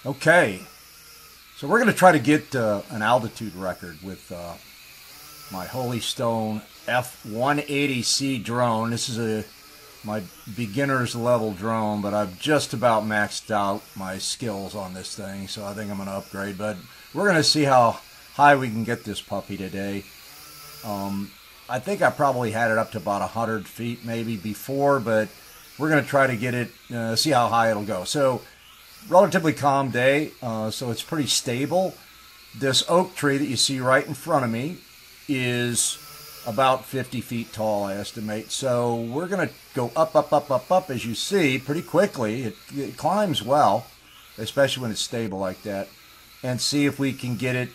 Okay, so we're going to try to get an altitude record with my Holy Stone F180C drone. This is my beginner's level drone, but I've just about maxed out my skills on this thing, so I think I'm going to upgrade. But we're going to see how high we can get this puppy today. I think I probably had it up to about 100 feet maybe before, but we're going to try to get it, see how high it'll go. So relatively calm day, so it's pretty stable. This oak tree that you see right in front of me is about 50 feet tall, I estimate. So we're going to go up, up, up, up, up, as you see, pretty quickly. It climbs well, especially when it's stable like that, and see if we can get it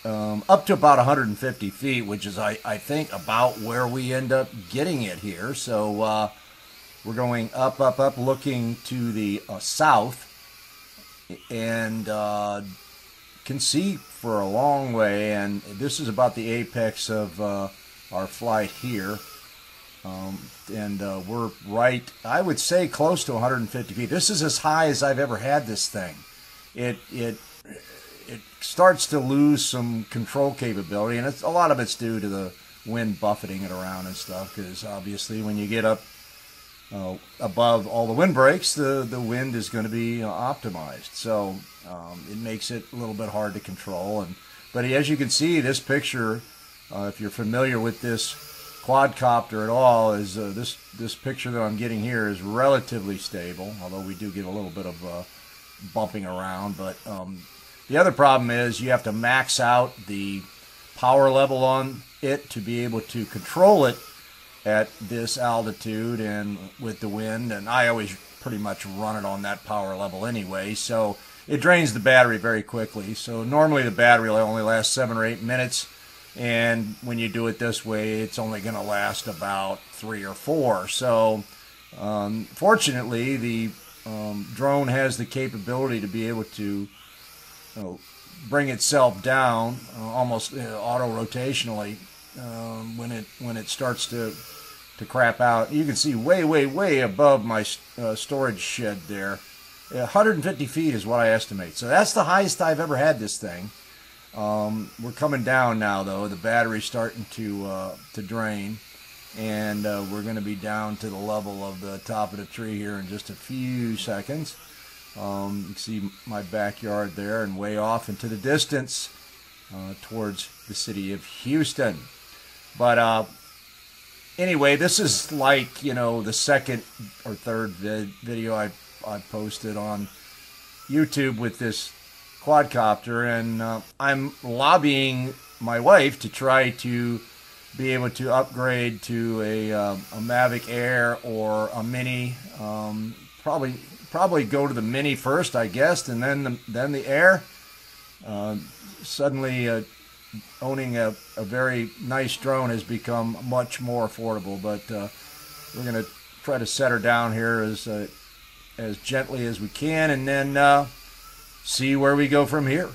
up to about 150 feet, which is, I think, about where we end up getting it here. So we're going up, up, up, looking to the south, and can see for a long way, and this is about the apex of our flight here, and we're right, I would say, close to 150 feet. This is as high as I've ever had this thing. It starts to lose some control capability, and a lot of it's due to the wind buffeting it around and stuff, because obviously when you get up above all the wind breaks, the wind is going to be optimized. So it makes it a little bit hard to control. But as you can see, this picture, if you're familiar with this quadcopter at all, is this picture that I'm getting here is relatively stable, although we do get a little bit of bumping around. But the other problem is you have to max out the power level on it to be able to control it at this altitude and with the wind, and I always pretty much run it on that power level anyway, so it drains the battery very quickly. So normally the battery will only last 7 or 8 minutes, and when you do it this way, it's only going to last about 3 or 4. So fortunately, the drone has the capability to be able to bring itself down almost auto-rotationally when it starts to crap out. You can see way above my storage shed there. 150 feet is what I estimate. So that's the highest I've ever had this thing. We're coming down now, though. The battery's starting to drain, and we're going to be down to the level of the top of the tree here in just a few seconds. You can see my backyard there, and way off into the distance towards the city of Houston. But anyway, this is like, the second or third video I posted on YouTube with this quadcopter, and I'm lobbying my wife to try to be able to upgrade to a Mavic Air or a Mini. Probably go to the Mini first, I guess, and then the Air. Suddenly, owning a very nice drone has become much more affordable, but we're going to try to set her down here as gently as we can, and then see where we go from here.